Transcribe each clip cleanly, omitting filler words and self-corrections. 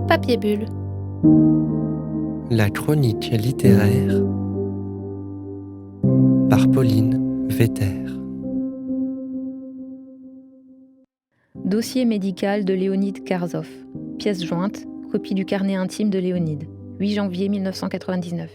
Papier Bulle, La chronique littéraire par Pauline Vetter. Dossier médical de Léonide Karzov. Pièce jointe, copie du carnet intime de Léonide. 8 janvier 1999.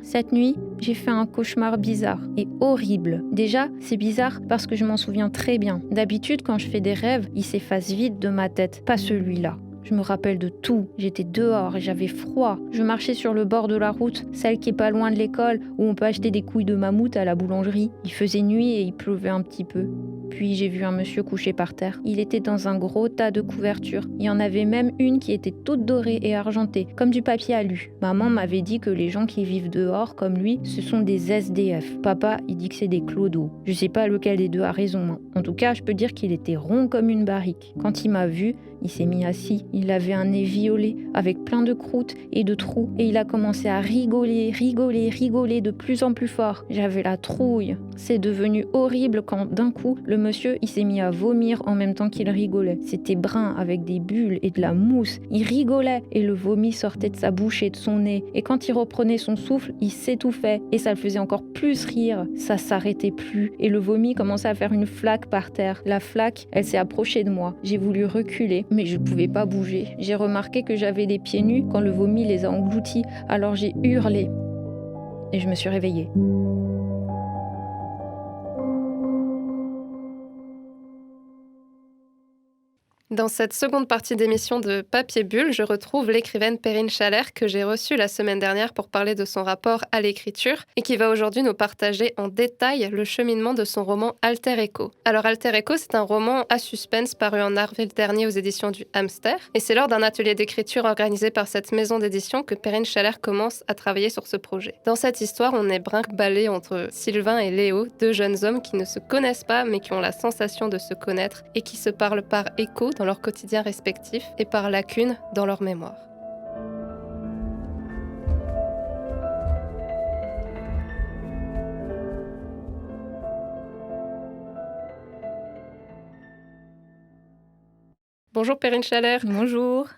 Cette nuit, j'ai fait un cauchemar bizarre et horrible. Déjà, c'est bizarre parce que je m'en souviens très bien. D'habitude, quand je fais des rêves, ils s'effacent vite de ma tête. Pas celui-là. Je me rappelle de tout. J'étais dehors et j'avais froid. Je marchais sur le bord de la route, celle qui est pas loin de l'école, où on peut acheter des couilles de mammouth à la boulangerie. Il faisait nuit et il pleuvait un petit peu. Puis j'ai vu un monsieur couché par terre. Il était dans un gros tas de couvertures. Il y en avait même une qui était toute dorée et argentée, comme du papier alu. Maman m'avait dit que les gens qui vivent dehors, comme lui, ce sont des SDF. Papa, il dit que c'est des clodos. Je sais pas lequel des deux a raison. En tout cas, je peux dire qu'il était rond comme une barrique. Quand il m'a vu, il s'est mis assis. Il avait un nez violet, avec plein de croûtes et de trous. Et il a commencé à rigoler de plus en plus fort. J'avais la trouille. C'est devenu horrible quand, d'un coup, le monsieur, il s'est mis à vomir en même temps qu'il rigolait. C'était brun, avec des bulles et de la mousse. Il rigolait et le vomi sortait de sa bouche et de son nez. Et quand il reprenait son souffle, il s'étouffait. Et ça le faisait encore plus rire. Ça s'arrêtait plus. Et le vomi commençait à faire une flaque par terre. La flaque, elle s'est approchée de moi. J'ai voulu reculer, mais je ne pouvais pas bouger. J'ai remarqué que j'avais les pieds nus quand le vomi les a engloutis. Alors j'ai hurlé. Et je me suis réveillée. Dans cette seconde partie d'émission de Papier Bulle, je retrouve l'écrivaine Perrine Chalère que j'ai reçue la semaine dernière pour parler de son rapport à l'écriture et qui va aujourd'hui nous partager en détail le cheminement de son roman Alter Ego. Alors Alter Ego, c'est un roman à suspense paru en avril dernier aux éditions du Hamster et c'est lors d'un atelier d'écriture organisé par cette maison d'édition que Perrine Chalère commence à travailler sur ce projet. Dans cette histoire, on est brinque-ballé entre Sylvain et Léo, deux jeunes hommes qui ne se connaissent pas mais qui ont la sensation de se connaître et qui se parlent par écho dans leur quotidien respectif et par lacunes dans leur mémoire. Bonjour Perrine Chalère. Bonjour.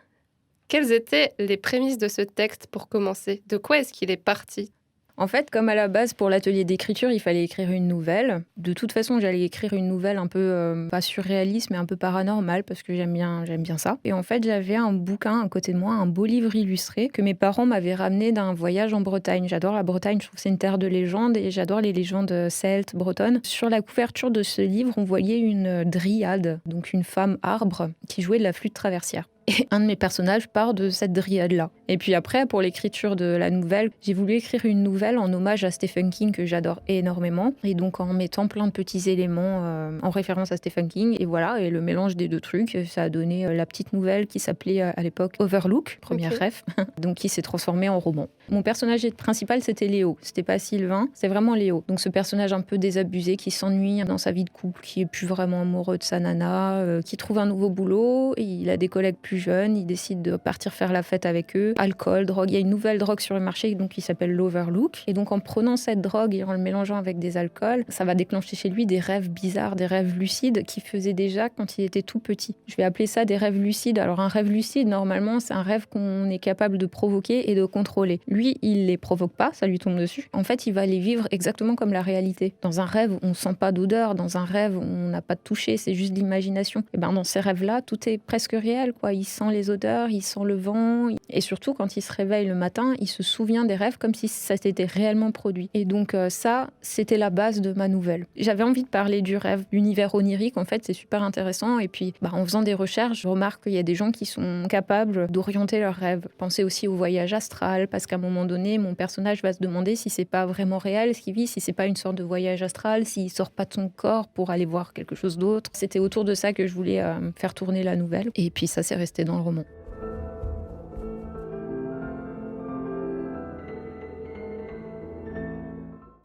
Quelles étaient les prémices de ce texte pour commencer ? De quoi est-ce qu'il est parti ? En fait, comme à la base, pour l'atelier d'écriture, il fallait écrire une nouvelle. De toute façon, j'allais écrire une nouvelle un peu, pas surréaliste, mais un peu paranormale, parce que j'aime bien ça. Et en fait, j'avais un bouquin à côté de moi, un beau livre illustré, que mes parents m'avaient ramené d'un voyage en Bretagne. J'adore la Bretagne, je trouve que c'est une terre de légendes, et j'adore les légendes celtes, bretonnes. Sur la couverture de ce livre, on voyait une dryade, donc une femme arbre, qui jouait de la flûte traversière. Et un de mes personnages part de cette dryade-là. Et puis après, pour l'écriture de la nouvelle, j'ai voulu écrire une nouvelle en hommage à Stephen King, que j'adore énormément. Et donc en mettant plein de petits éléments en référence à Stephen King. Et voilà, et le mélange des deux trucs, ça a donné la petite nouvelle qui s'appelait à l'époque Overlook, première ref, donc qui s'est transformée en roman. Mon personnage principal, c'était Léo. C'était pas Sylvain, c'est vraiment Léo. Donc ce personnage un peu désabusé, qui s'ennuie dans sa vie de couple, qui est plus vraiment amoureux de sa nana, qui trouve un nouveau boulot, et il a des collègues plus jeunes, il décide de partir faire la fête avec eux. Alcool, drogue, il y a une nouvelle drogue sur le marché donc, qui s'appelle l'Overlook. Et donc en prenant cette drogue et en le mélangeant avec des alcools, ça va déclencher chez lui des rêves bizarres, des rêves lucides qu'il faisait déjà quand il était tout petit. Je vais appeler ça des rêves lucides. Alors un rêve lucide, normalement, c'est un rêve qu'on est capable de provoquer et de contrôler. Lui, il les provoque pas, ça lui tombe dessus. En fait, il va les vivre exactement comme la réalité. Dans un rêve, on sent pas d'odeur. Dans un rêve, on n'a pas de toucher, c'est juste de l'imagination. Et ben dans ces rêves-là, tout est presque réel, quoi. Il sent les odeurs, il sent le vent. Et surtout, quand il se réveille le matin, il se souvient des rêves comme si ça s'était réellement produit. Et donc ça, c'était la base de ma nouvelle. J'avais envie de parler du rêve, l'univers onirique, en fait, c'est super intéressant. Et puis, en faisant des recherches, je remarque qu'il y a des gens qui sont capables d'orienter leurs rêves. Pensez aussi au voyage astral, parce qu'à un moment donné, mon personnage va se demander si c'est pas vraiment réel ce qu'il vit, si c'est pas une sorte de voyage astral, s'il sort pas de son corps pour aller voir quelque chose d'autre. C'était autour de ça que je voulais faire tourner la nouvelle. Et puis ça, c'est resté dans le roman.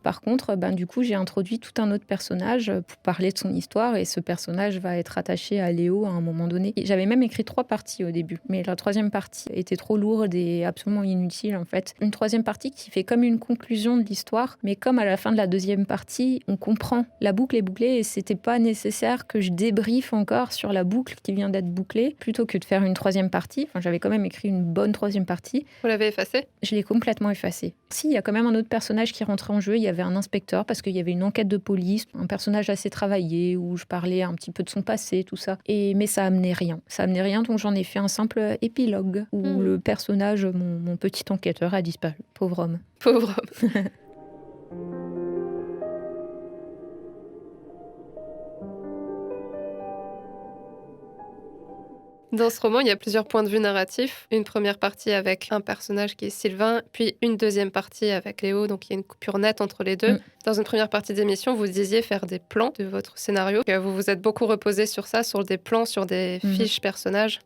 par contre, du coup, j'ai introduit tout un autre personnage pour parler de son histoire et ce personnage va être attaché à Léo à un moment donné. Et j'avais même écrit 3 parties au début, mais la 3e partie était trop lourde et absolument inutile en fait. Une 3e partie qui fait comme une conclusion de l'histoire, mais comme à la fin de la 2e partie, on comprend la boucle est bouclée et c'était pas nécessaire que je débriefe encore sur la boucle qui vient d'être bouclée, plutôt que de faire une 3e partie. Enfin, j'avais quand même écrit une bonne 3e partie. Vous l'avez effacé ? Je l'ai complètement effacé. Si, il y a quand même un autre personnage qui rentrait en jeu, il y avait un inspecteur parce qu'il y avait une enquête de police, un personnage assez travaillé où je parlais un petit peu de son passé, tout ça. Mais ça amenait rien. Ça amenait rien, donc j'en ai fait un simple épilogue où le personnage, mon petit enquêteur, a disparu. Pauvre homme. Pauvre homme. Dans ce roman, il y a plusieurs points de vue narratifs. Une première partie avec un personnage qui est Sylvain, puis une deuxième partie avec Léo, donc il y a une coupure nette entre les deux. Dans une première partie d'émission, vous disiez faire des plans de votre scénario. Vous vous êtes beaucoup reposé sur ça, sur des plans, sur des fiches personnages.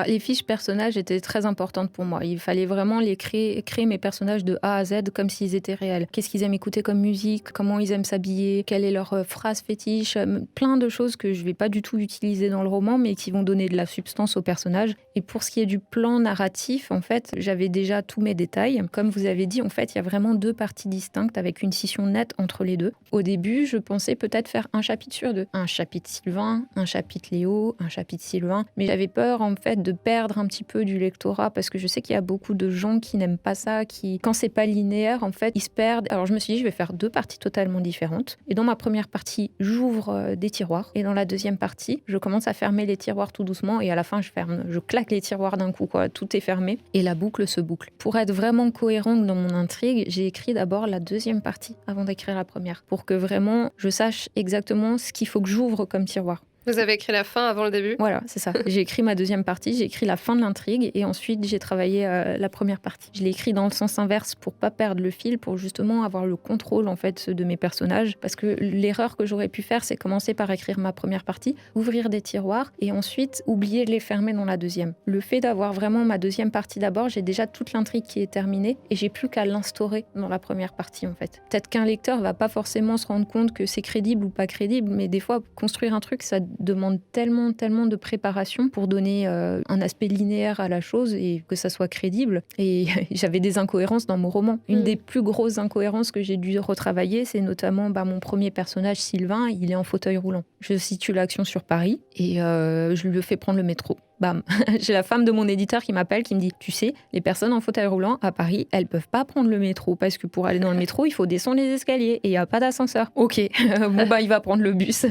Les fiches personnages étaient très importantes pour moi. Il fallait vraiment créer mes personnages de A à Z comme s'ils étaient réels. Qu'est-ce qu'ils aiment écouter comme musique, comment ils aiment s'habiller, quelle est leur phrase fétiche, plein de choses que je ne vais pas du tout utiliser dans le roman, mais qui vont donner de la substance aux personnages. Et pour ce qui est du plan narratif, en fait, j'avais déjà tous mes détails. Comme vous avez dit, en fait, il y a vraiment 2 parties distinctes avec une scission nette entre les deux. Au début, je pensais peut-être faire un chapitre sur 2. Un chapitre Sylvain, un chapitre Léo, un chapitre Sylvain. Mais j'avais peur, en fait, de perdre un petit peu du lectorat parce que je sais qu'il y a beaucoup de gens qui n'aiment pas ça, qui, quand c'est pas linéaire, en fait, ils se perdent. Alors je me suis dit, je vais faire 2 parties totalement différentes. Et dans ma première partie, j'ouvre des tiroirs. Et dans la deuxième partie, je commence à fermer les tiroirs tout doucement et à la fin, je claque les tiroirs d'un coup, quoi. Tout est fermé et la boucle se boucle. Pour être vraiment cohérente dans mon intrigue, j'ai écrit d'abord la deuxième partie avant d'écrire la première pour que vraiment je sache exactement ce qu'il faut que j'ouvre comme tiroir. Vous avez écrit la fin avant le début ? Voilà, c'est ça. J'ai écrit ma deuxième partie, j'ai écrit la fin de l'intrigue et ensuite j'ai travaillé la première partie. Je l'ai écrit dans le sens inverse pour pas perdre le fil, pour justement avoir le contrôle en fait de mes personnages. Parce que l'erreur que j'aurais pu faire, c'est commencer par écrire ma première partie, ouvrir des tiroirs et ensuite oublier de les fermer dans la deuxième. Le fait d'avoir vraiment ma deuxième partie d'abord, j'ai déjà toute l'intrigue qui est terminée et j'ai plus qu'à l'instaurer dans la première partie en fait. Peut-être qu'un lecteur va pas forcément se rendre compte que c'est crédible ou pas crédible, mais des fois construire un truc, ça demande tellement de préparation pour donner un aspect linéaire à la chose et que ça soit crédible. Et j'avais des incohérences dans mon roman. Une des plus grosses incohérences que j'ai dû retravailler, c'est notamment mon premier personnage, Sylvain, il est en fauteuil roulant. Je situe l'action sur Paris et je lui fais prendre le métro. Bam. J'ai la femme de mon éditeur qui m'appelle, qui me dit « Tu sais, les personnes en fauteuil roulant à Paris, elles peuvent pas prendre le métro parce que pour aller dans le métro, il faut descendre les escaliers et il n'y a pas d'ascenseur. » Ok, il va prendre le bus.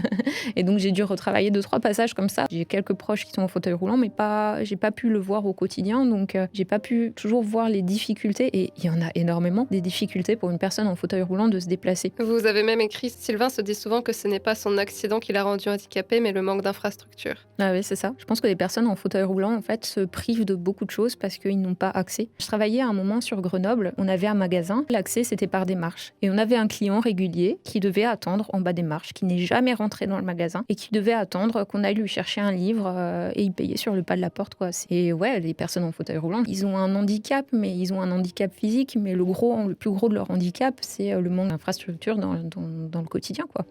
Et donc j'ai dû retravailler 2-3 passages comme ça. J'ai quelques proches qui sont en fauteuil roulant, mais j'ai pas pu le voir au quotidien, donc j'ai pas pu toujours voir les difficultés. Et il y en a énormément, des difficultés pour une personne en fauteuil roulant de se déplacer. Vous avez même écrit, Sylvain se dit souvent que ce n'est pas son accident qui l'a rendu handicapé, mais le manque d'infrastructures. Ah oui, c'est ça. Je pense que les personnes en fauteuil roulant, en fait, se privent de beaucoup de choses parce qu'ils n'ont pas accès. Je travaillais à un moment sur Grenoble, on avait un magasin, l'accès c'était par des marches. Et on avait un client régulier qui devait attendre en bas des marches, qui n'est jamais rentré dans le magasin et qui devait attendre qu'on aille lui chercher un livre et il payait sur le pas de la porte, quoi. Les personnes en fauteuil roulant, ils ont un handicap, mais ils ont un handicap physique, mais le plus gros de leur handicap, c'est le manque d'infrastructures dans le quotidien, quoi.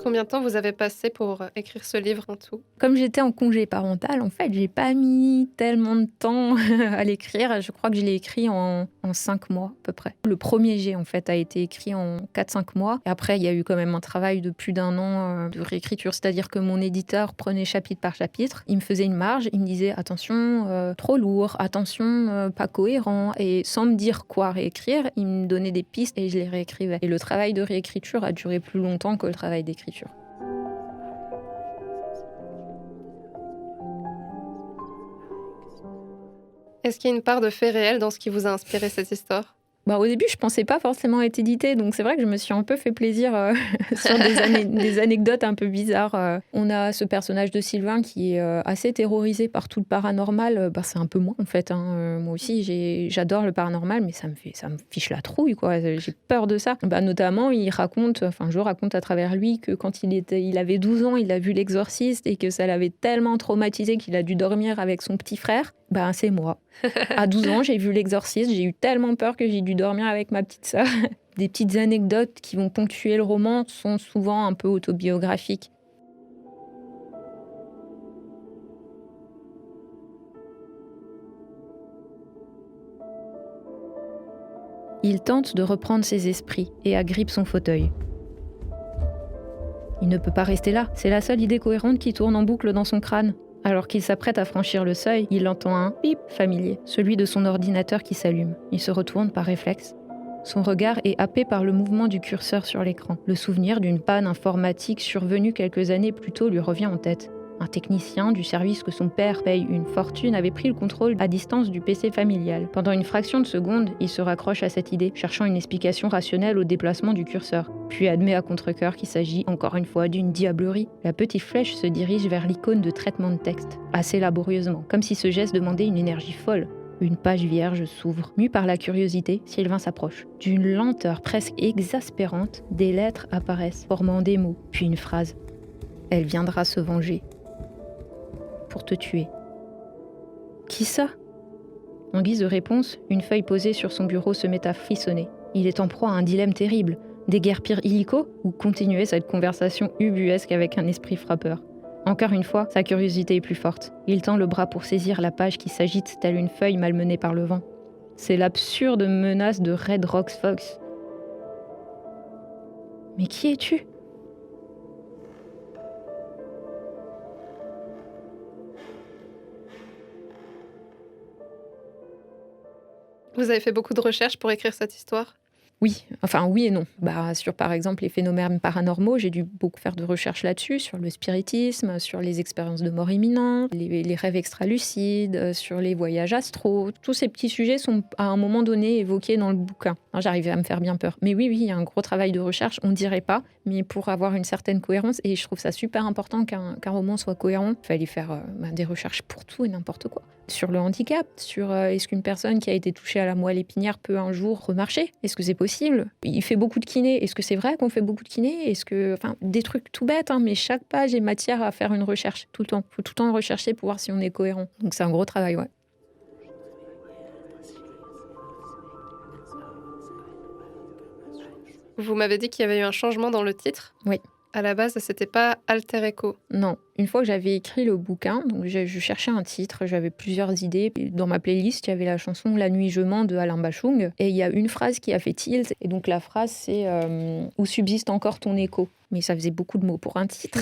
Combien de temps vous avez passé pour écrire ce livre en tout ? Comme j'étais en congé parental, en fait, j'ai pas mis tellement de temps à l'écrire. Je crois que je l'ai écrit en 5 mois à peu près. Le premier jet, en fait, a été écrit en 4-5 mois. Et après, il y a eu quand même un travail de plus d'1 an de réécriture. C'est-à-dire que mon éditeur prenait chapitre par chapitre. Il me faisait une marge. Il me disait « Attention, trop lourd. Attention, pas cohérent. » Et sans me dire quoi réécrire, il me donnait des pistes et je les réécrivais. Et le travail de réécriture a duré plus longtemps que le travail d'écriture. Est-ce qu'il y a une part de fait réel dans ce qui vous a inspiré cette histoire ? Au début, je pensais pas forcément être édité, donc c'est vrai que je me suis un peu fait plaisir sur des anecdotes un peu bizarres. On a ce personnage de Sylvain qui est assez terrorisé par tout le paranormal. C'est un peu moi en fait. Moi aussi, j'adore le paranormal, mais ça me fiche la trouille, quoi. J'ai peur de ça. Notamment, je raconte à travers lui que quand il avait 12 ans, il a vu l'exorciste et que ça l'avait tellement traumatisé qu'il a dû dormir avec son petit frère. C'est moi. À 12 ans, j'ai vu l'exorciste, j'ai eu tellement peur que j'ai dû dû dormir avec ma petite sœur. Des petites anecdotes qui vont ponctuer le roman sont souvent un peu autobiographiques. Il tente de reprendre ses esprits et agrippe son fauteuil. Il ne peut pas rester là, c'est la seule idée cohérente qui tourne en boucle dans son crâne. Alors qu'il s'apprête à franchir le seuil, il entend un bip familier, celui de son ordinateur qui s'allume. Il se retourne par réflexe. Son regard est happé par le mouvement du curseur sur l'écran. Le souvenir d'une panne informatique survenue quelques années plus tôt lui revient en tête. Un technicien du service que son père paye une fortune avait pris le contrôle à distance du PC familial. Pendant une fraction de seconde, il se raccroche à cette idée, cherchant une explication rationnelle au déplacement du curseur. Puis admet à contre-cœur qu'il s'agit encore une fois d'une diablerie. La petite flèche se dirige vers l'icône de traitement de texte, assez laborieusement, comme si ce geste demandait une énergie folle. Une page vierge s'ouvre. Mû par la curiosité, Sylvain s'approche. D'une lenteur presque exaspérante, des lettres apparaissent, formant des mots, puis une phrase. « Elle viendra se venger. Pour te tuer. » Qui ça ? En guise de réponse, une feuille posée sur son bureau se met à frissonner. Il est en proie à un dilemme terrible. Déguerpir illico ou continuer cette conversation ubuesque avec un esprit frappeur. Encore une fois, sa curiosité est plus forte. Il tend le bras pour saisir la page qui s'agite telle une feuille malmenée par le vent. C'est l'absurde menace de Red Rox Fox. Mais qui es-tu ? Vous avez fait beaucoup de recherches pour écrire cette histoire ? Oui, enfin oui et non. Sur par exemple les phénomènes paranormaux, j'ai dû beaucoup faire de recherches là-dessus, sur le spiritisme, sur les expériences de mort imminente, les rêves extralucides, sur les voyages astraux. Tous ces petits sujets sont à un moment donné évoqués dans le bouquin. Alors, j'arrivais à me faire bien peur. Mais oui, il y a un gros travail de recherche, on ne dirait pas, mais pour avoir une certaine cohérence, et je trouve ça super important qu'un roman soit cohérent, il fallait faire des recherches pour tout et n'importe quoi. Sur le handicap, sur est-ce qu'une personne qui a été touchée à la moelle épinière peut un jour remarcher ? Est-ce que c'est possible ? Il fait beaucoup de kiné. Est-ce que c'est vrai qu'on fait beaucoup de kiné ? Des trucs tout bêtes, mais chaque page est matière à faire une recherche tout le temps. Il faut tout le temps rechercher pour voir si on est cohérent. Donc c'est un gros travail, ouais. Vous m'avez dit qu'il y avait eu un changement dans le titre ? Oui. À la base, c'était pas Alter Echo. Non. Une fois que j'avais écrit le bouquin, donc je cherchais un titre, j'avais plusieurs idées. Dans ma playlist, il y avait la chanson La nuit je mens de Alain Bachung. Et il y a une phrase qui a fait tilt. Et donc la phrase, c'est Où subsiste encore ton écho ? Mais ça faisait beaucoup de mots pour un titre.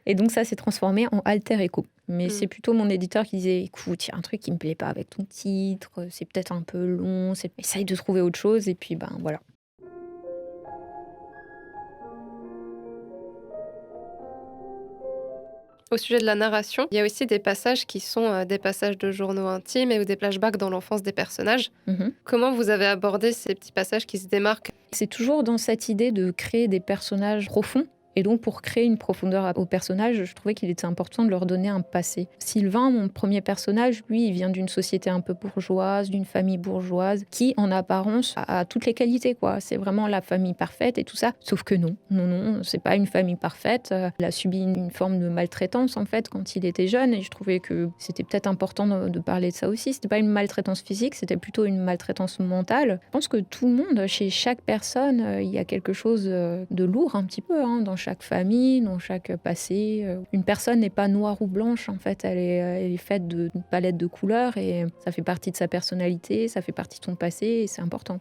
Et donc ça s'est transformé en Alter Echo. Mais c'est plutôt mon éditeur qui disait écoute, il y a un truc qui me plaît pas avec ton titre, c'est peut-être un peu long, essaye de trouver autre chose. Et puis voilà. Au sujet de la narration, il y a aussi des passages qui sont des passages de journaux intimes ou des flashbacks dans l'enfance des personnages. Comment vous avez abordé ces petits passages qui se démarquent ? C'est toujours dans cette idée de créer des personnages profonds. Et donc, pour créer une profondeur aux personnages, je trouvais qu'il était important de leur donner un passé. Sylvain, mon premier personnage, lui, il vient d'une société un peu bourgeoise, d'une famille bourgeoise, qui, en apparence, a toutes les qualités, quoi. C'est vraiment la famille parfaite et tout ça. Sauf que non, c'est pas une famille parfaite. Il a subi une forme de maltraitance, en fait, quand il était jeune. Et je trouvais que c'était peut-être important de parler de ça aussi. C'était pas une maltraitance physique, c'était plutôt une maltraitance mentale. Je pense que tout le monde, chez chaque personne, il y a quelque chose de lourd, un petit peu, dans chaque famille, dans chaque passé. Une personne n'est pas noire ou blanche, en fait, elle est faite d'une palette de couleurs et ça fait partie de sa personnalité, ça fait partie de son passé et c'est important.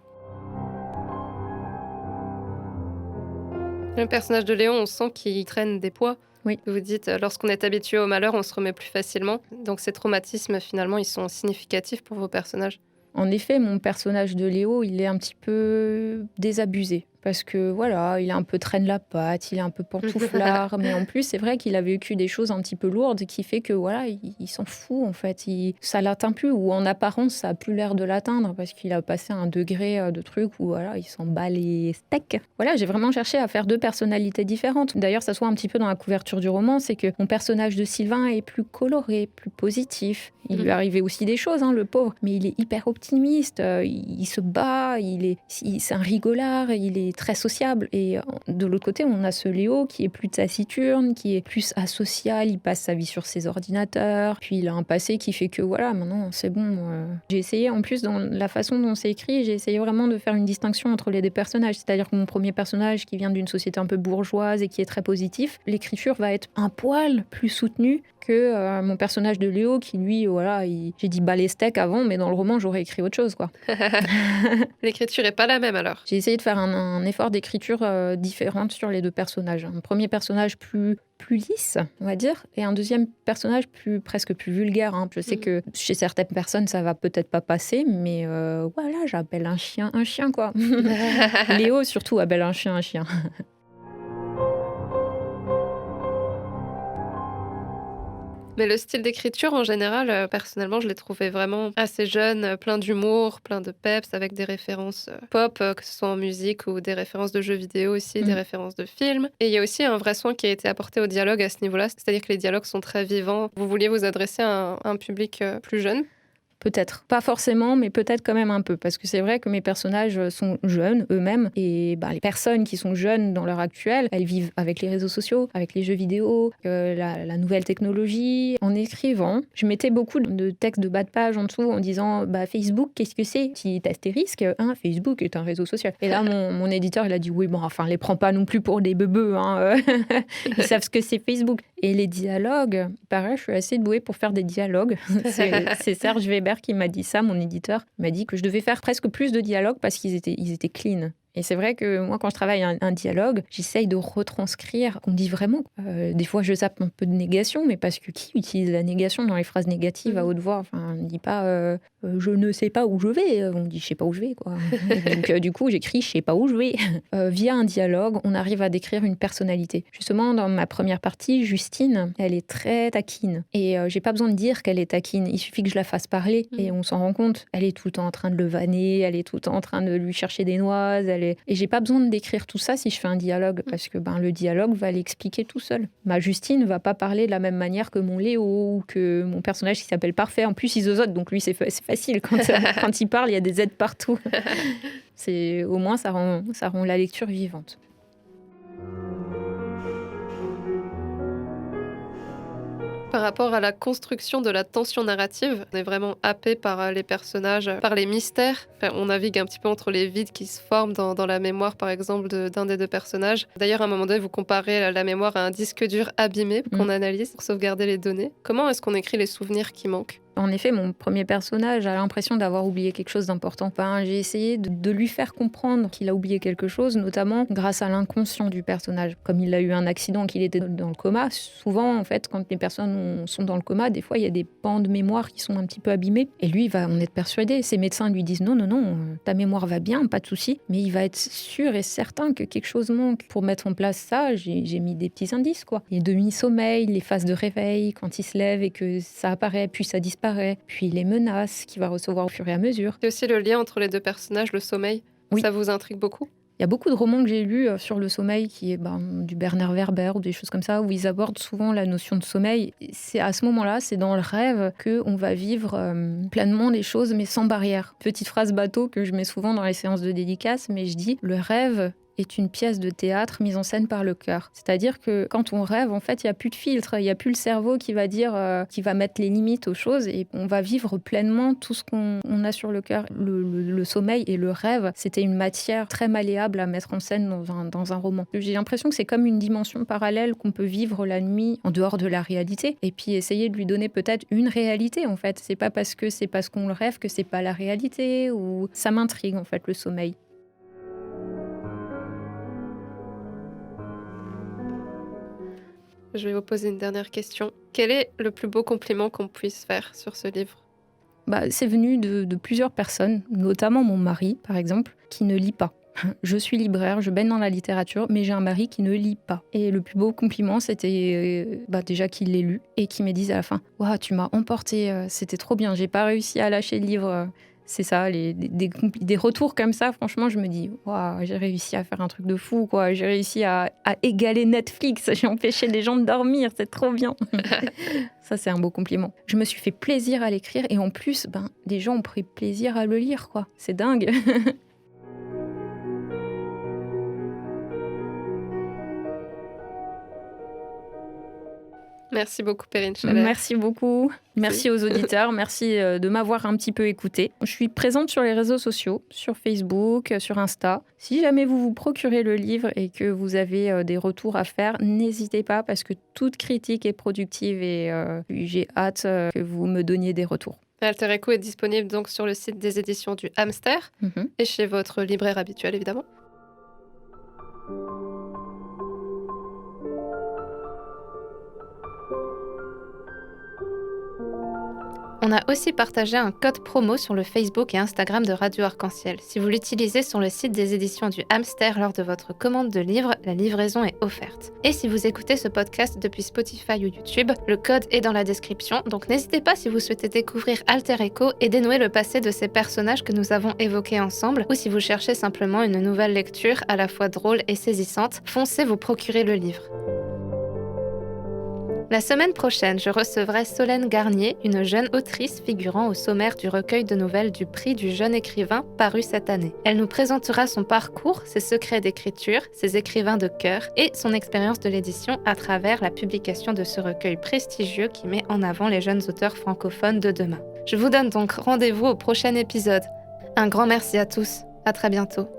Le personnage de Léon, on sent qu'il traîne des poids. Oui. Vous dites, lorsqu'on est habitué au malheur, on se remet plus facilement. Donc ces traumatismes, finalement, ils sont significatifs pour vos personnages. En effet, mon personnage de Léo, il est un petit peu désabusé. Parce que voilà, il est un peu traîne la patte, il est un peu pantouflard. Mais en plus, c'est vrai qu'il a vécu des choses un petit peu lourdes qui fait que voilà, il s'en fout en fait. Ça l'atteint plus, ou en apparence, ça a plus l'air de l'atteindre parce qu'il a passé un degré de truc où voilà, il s'en bat les steaks. Voilà, j'ai vraiment cherché à faire deux personnalités différentes. D'ailleurs, ça se voit un petit peu dans la couverture du roman, c'est que mon personnage de Sylvain est plus coloré, plus positif. Il lui arrivait aussi des choses, le pauvre, mais il est hyper optimiste. Il se bat, c'est un rigolard, il est est très sociable. Et de l'autre côté, on a ce Léo qui est plus taciturne, qui est plus asocial, il passe sa vie sur ses ordinateurs, puis il a un passé qui fait que voilà, maintenant c'est bon. J'ai essayé, en plus, dans la façon dont c'est écrit, j'ai essayé vraiment de faire une distinction entre les deux personnages. C'est-à-dire que mon premier personnage, qui vient d'une société un peu bourgeoise et qui est très positif, l'écriture va être un poil plus soutenue que mon personnage de Léo, qui lui, voilà, j'ai dit balai steak avant, mais dans le roman, j'aurais écrit autre chose, quoi. L'écriture est pas la même alors. J'ai essayé de faire un effort d'écriture différente sur les deux personnages. Un premier personnage plus lisse, on va dire, et un deuxième personnage presque plus vulgaire. Hein. Je sais que chez certaines personnes, ça va peut-être pas passer, mais voilà, j'appelle un chien, quoi. Léo, surtout, appelle un chien, un chien. Mais le style d'écriture, en général, personnellement, je l'ai trouvé vraiment assez jeune, plein d'humour, plein de peps, avec des références pop, que ce soit en musique ou des références de jeux vidéo aussi, des références de films. Et il y a aussi un vrai soin qui a été apporté au dialogue à ce niveau-là, c'est-à-dire que les dialogues sont très vivants. Vous vouliez vous adresser à un public plus jeune? Peut-être. Pas forcément, mais peut-être quand même un peu. Parce que c'est vrai que mes personnages sont jeunes eux-mêmes. Et les personnes qui sont jeunes dans l'heure actuelle, elles vivent avec les réseaux sociaux, avec les jeux vidéo, la nouvelle technologie. En écrivant, je mettais beaucoup de textes de bas de page en dessous en disant Facebook, qu'est-ce que c'est? Petit astérisque, Facebook est un réseau social. Et là, mon éditeur, il a dit oui, bon, enfin, les prends pas non plus pour des bebeux. Ils savent ce que c'est Facebook. Et les dialogues, pareil, je suis assez douée pour faire des dialogues. C'est Serge Weber qui m'a dit ça, mon éditeur. Il m'a dit que je devais faire presque plus de dialogues parce qu'ils étaient clean. Et c'est vrai que moi, quand je travaille un dialogue, j'essaye de retranscrire qu'on dit vraiment. Des fois, je zappe un peu de négation, mais parce que qui utilise la négation dans les phrases négatives à haute voix? Enfin, on ne dit pas je ne sais pas où je vais, on dit je sais pas où je vais, quoi. Donc, du coup, j'écris je sais pas où je vais. Via un dialogue, on arrive à décrire une personnalité. Justement, dans ma première partie, Justine, elle est très taquine. Et j'ai pas besoin de dire qu'elle est taquine. Il suffit que je la fasse parler et on s'en rend compte. Elle est tout le temps en train de le vanner, elle est tout le temps en train de lui chercher des noises, et j'ai pas besoin de décrire tout ça si je fais un dialogue, parce que le dialogue va l'expliquer tout seul. Ma Justine va pas parler de la même manière que mon Léo ou que mon personnage qui s'appelle Parfait. En plus, il zozote, donc lui, c'est facile. Quand il parle, il y a des aides partout. Au moins, ça rend la lecture vivante. Par rapport à la construction de la tension narrative, on est vraiment happé par les personnages, par les mystères. Enfin, on navigue un petit peu entre les vides qui se forment dans la mémoire, par exemple, d'un des deux personnages. D'ailleurs, à un moment donné, vous comparez la mémoire à un disque dur abîmé qu'on analyse pour sauvegarder les données. Comment est-ce qu'on écrit les souvenirs qui manquent ? En effet, mon premier personnage a l'impression d'avoir oublié quelque chose d'important. J'ai essayé de lui faire comprendre qu'il a oublié quelque chose, notamment grâce à l'inconscient du personnage. Comme il a eu un accident, qu'il était dans le coma, souvent, en fait, quand les personnes sont dans le coma, des fois, il y a des pans de mémoire qui sont un petit peu abîmés. Et lui, il va en être persuadé. Ses médecins lui disent non, ta mémoire va bien, pas de souci. Mais il va être sûr et certain que quelque chose manque. Pour mettre en place ça, j'ai mis des petits indices, quoi. Les demi-sommeils, les phases de réveil, quand il se lève et que ça apparaît, puis ça disparaît. Puis les menaces qu'il va recevoir au fur et à mesure. C'est aussi le lien entre les deux personnages, le sommeil. Oui. Ça vous intrigue beaucoup ? Il y a beaucoup de romans que j'ai lus sur le sommeil, qui est du Bernard Werber ou des choses comme ça, où ils abordent souvent la notion de sommeil. C'est à ce moment-là, c'est dans le rêve qu'on va vivre pleinement les choses, mais sans barrière. Petite phrase bateau que je mets souvent dans les séances de dédicace, mais je dis « le rêve ». Est une pièce de théâtre mise en scène par le cœur. C'est-à-dire que quand on rêve, en fait, il n'y a plus de filtre, il n'y a plus le cerveau qui va dire, qui va mettre les limites aux choses, et on va vivre pleinement tout ce qu'on a sur le cœur. Le sommeil et le rêve, c'était une matière très malléable à mettre en scène dans un roman. J'ai l'impression que c'est comme une dimension parallèle qu'on peut vivre la nuit en dehors de la réalité, et puis essayer de lui donner peut-être une réalité, en fait. C'est pas parce qu'on le rêve que c'est pas la réalité, ou ça m'intrigue, en fait, le sommeil. Je vais vous poser une dernière question. Quel est le plus beau compliment qu'on puisse faire sur ce livre ? C'est venu de plusieurs personnes, notamment mon mari, par exemple, qui ne lit pas. Je suis libraire, je baigne dans la littérature, mais j'ai un mari qui ne lit pas. Et le plus beau compliment, c'était déjà qu'il l'ait lu et qu'il me dise à la fin « Waouh, tu m'as emporté, c'était trop bien, j'ai pas réussi à lâcher le livre ». C'est ça, des retours comme ça, franchement, je me dis « Waouh, j'ai réussi à faire un truc de fou, quoi. J'ai réussi à égaler Netflix, j'ai empêché les gens de dormir, c'est trop bien ». Ça, c'est un beau compliment. Je me suis fait plaisir à l'écrire et en plus, des gens ont pris plaisir à le lire, quoi. C'est dingue. Merci beaucoup, Perrine Schaller. Merci beaucoup. Merci aux auditeurs. Merci de m'avoir un petit peu écouté. Je suis présente sur les réseaux sociaux, sur Facebook, sur Insta. Si jamais vous vous procurez le livre et que vous avez des retours à faire, n'hésitez pas parce que toute critique est productive et j'ai hâte que vous me donniez des retours. Alter Echo est disponible donc sur le site des éditions du Hamster et chez votre libraire habituel, évidemment. On a aussi partagé un code promo sur le Facebook et Instagram de Radio Arc-en-Ciel. Si vous l'utilisez sur le site des éditions du Hamster lors de votre commande de livre, la livraison est offerte. Et si vous écoutez ce podcast depuis Spotify ou YouTube, le code est dans la description, donc n'hésitez pas si vous souhaitez découvrir Alter Echo et dénouer le passé de ces personnages que nous avons évoqués ensemble, ou si vous cherchez simplement une nouvelle lecture à la fois drôle et saisissante, foncez vous procurer le livre. La semaine prochaine, je recevrai Solène Garnier, une jeune autrice figurant au sommaire du recueil de nouvelles du prix du jeune écrivain paru cette année. Elle nous présentera son parcours, ses secrets d'écriture, ses écrivains de cœur et son expérience de l'édition à travers la publication de ce recueil prestigieux qui met en avant les jeunes auteurs francophones de demain. Je vous donne donc rendez-vous au prochain épisode. Un grand merci à tous, à très bientôt.